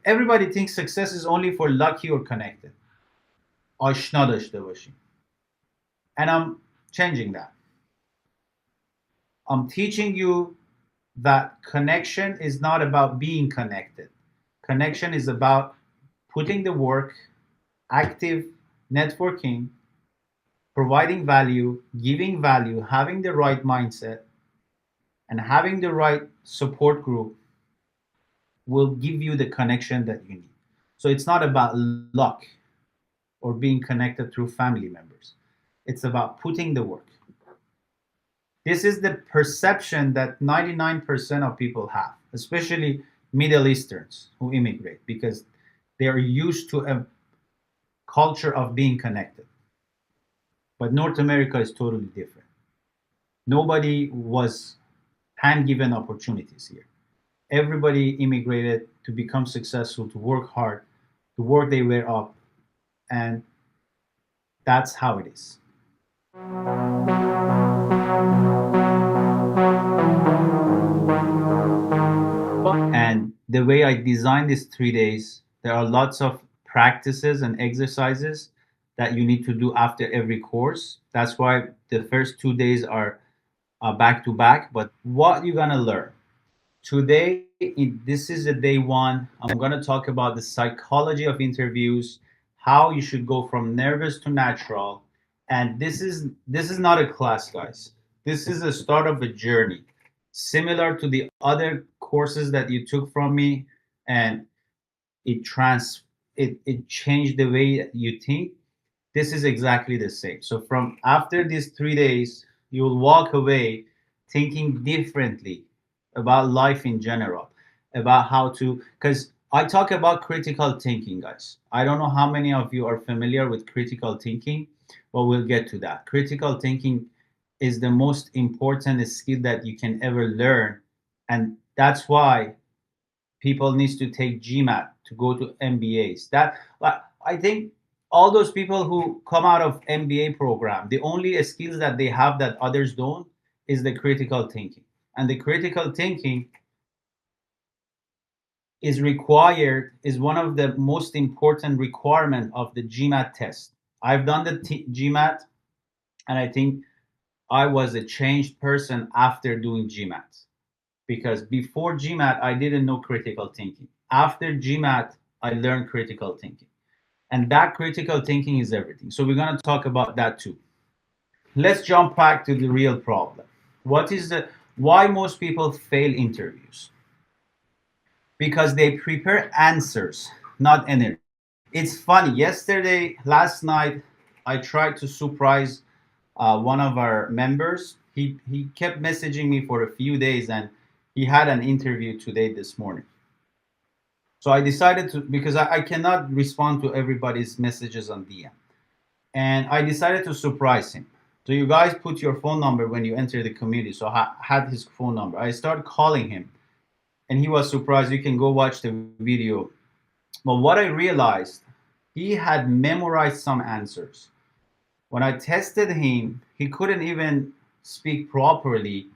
everybody thinks success is only for lucky or connected. آشنا داشته باشیم. And I'm changing that. I'm teaching you that connection is not about being connected. Connection is about putting the work, active networking, providing value, giving value, having the right mindset, and having the right support group will give you the connection that you need. So it's not about luck or being connected through family members. It's about putting the work. This is the perception that 99% of people have, especially Middle Easterns who immigrate, because they are used to a culture of being connected. But North America is totally different. Nobody was hand given opportunities here. Everybody immigrated to become successful, to work hard, to work their way up, and that's how it is. And the way I designed these 3 days, there are lots of practices and exercises that you need to do after every course. That's why the first 2 days are back to back. But what you're gonna learn today, this is a day one. I'm gonna talk about the psychology of interviews, how you should go from nervous to natural, and this is not a class, guys. This is the start of a journey, similar to the other courses that you took from me, and it trans it changed the way that you think. This is exactly the same. So from after these 3 days, you will walk away thinking differently about life in general, about how to, because I talk about critical thinking, guys. I don't know how many of you are familiar with critical thinking, but we'll get to that. Critical thinking is the most important skill that you can ever learn. And that's why people needs to take GMAT to go to MBAs. That, like, I think all those people who come out of MBA program, the only skills that they have that others don't is the critical thinking. And the critical thinking is one of the most important requirement of the GMAT test. I've done the GMAT, and I think I was a changed person after doing GMAT, because before GMAT I didn't know critical thinking. After GMAT I learned critical thinking, and that critical thinking is everything. So we're going to talk about that too. Let's jump back to the real problem. What is the why most people fail interviews? Because they prepare answers, not energy. It's funny. Last night, I tried to surprise one of our members. He kept messaging me for a few days, and he had an interview today this morning. So I decided to, because I cannot respond to everybody's messages on DM, and I decided to surprise him. So you guys put your phone number when you enter the community. So I had his phone number. I started calling him, and he was surprised. You can go watch the video. But what I realized, he had memorized some answers. When I tested him, he couldn't even speak properly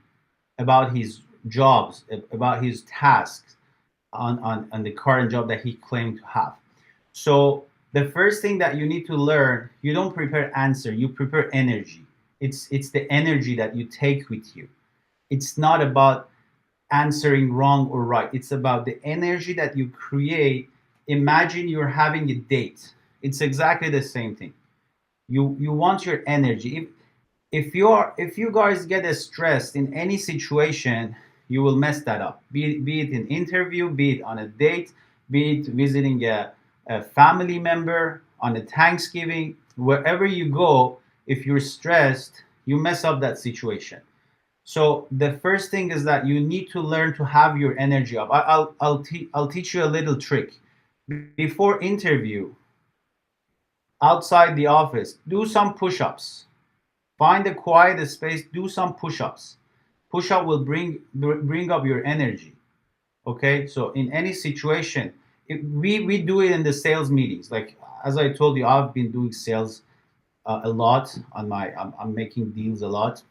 about his jobs, about his tasks on the current job that he claimed to have. So the first thing that you need to learn, you don't prepare answer, you prepare energy. It's the energy that you take with you. It's not about answering wrong or right. It's about the energy that you create. Imagine you're having a date. It's exactly the same thing. You want your energy. If you guys get stressed in any situation, you will mess that up. Be it an interview, be it on a date, be it visiting a family member on a Thanksgiving, wherever you go. If you're stressed, you mess up that situation. So the first thing is that you need to learn to have your energy up. I'll teach you a little trick. Before interview, outside the office, do some push-ups. Find a quiet space, do some push-ups. Push-up will bring up your energy. Okay, so in any situation, we do it in the sales meetings. Like, as I told you, I've been doing sales a lot on I'm making deals a lot.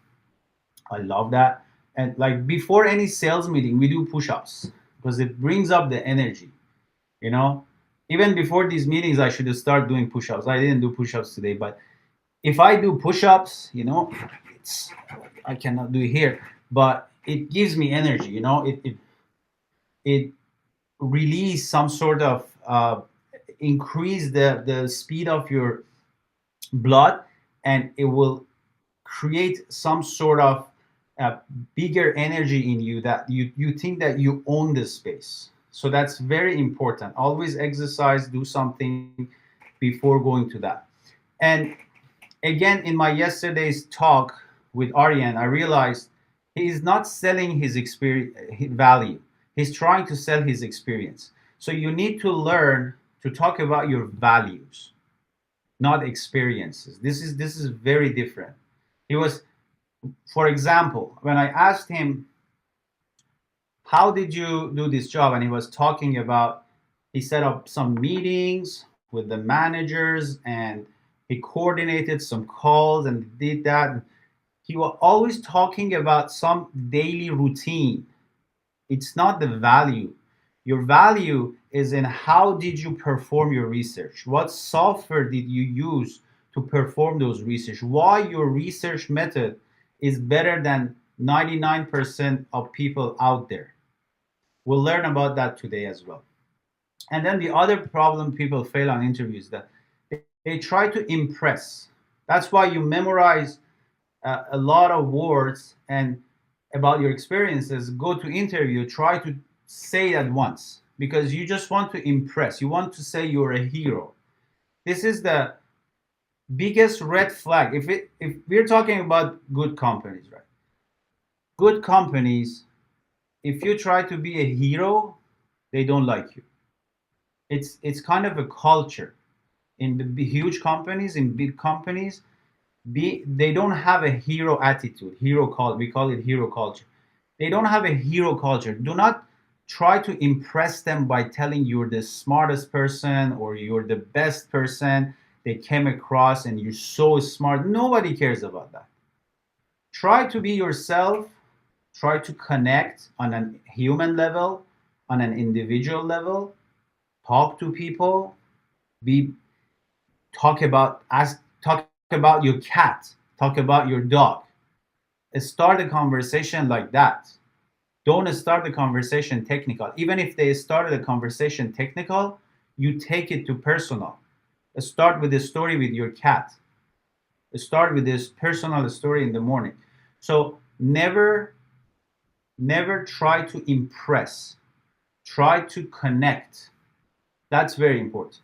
I love that. And like before any sales meeting, we do push-ups because it brings up the energy. You know, even before these meetings, I should start doing push-ups. I didn't do push-ups today, but if I do push-ups, it's I cannot do it here, but it gives me energy. It release some sort of increase the speed of your blood, and it will create some sort of uh, bigger energy in you that you think that you own this space. So that's very important. Always exercise, do something before going to that. And again, in my yesterday's talk with Aryan, I realized he is not selling his experience value. He's trying to sell his experience. So you need to learn to talk about your values, not experiences. This is very different. He was, for example, when I asked him, how did you do this job? And he was talking about, he set up some meetings with the managers and he coordinated some calls and did that. He was always talking about some daily routine. It's not the value. Your value is in how did you perform your research? What software did you use to perform those research? Why your research method is better than 99% of people out there. We'll learn about that today as well. And then the other problem people fail on interviews, that they try to impress. That's why you memorize a lot of words and about your experiences. Go to interview, try to say it at once because you just want to impress. You want to say you're a hero. This is the biggest red flag. If we're talking about good companies, right? Good companies, if you try to be a hero, they don't like you. It's kind of a culture in the huge companies, in big companies. They don't have a hero attitude, hero culture. We call it hero culture. They don't have a hero culture. Do not try to impress them by telling you're the smartest person or you're the best person they came across and you're so smart. Nobody cares about that. Try to be yourself. Try to connect on a human level, on an individual level. Talk to people. Be talk about your cat. Talk about your dog. Start a conversation like that. Don't start the conversation technical. Even if they started a conversation technical, you take it to personal. Start with a story with your cat. Start with this personal story in the morning. So never try to impress. Try to connect. That's very important.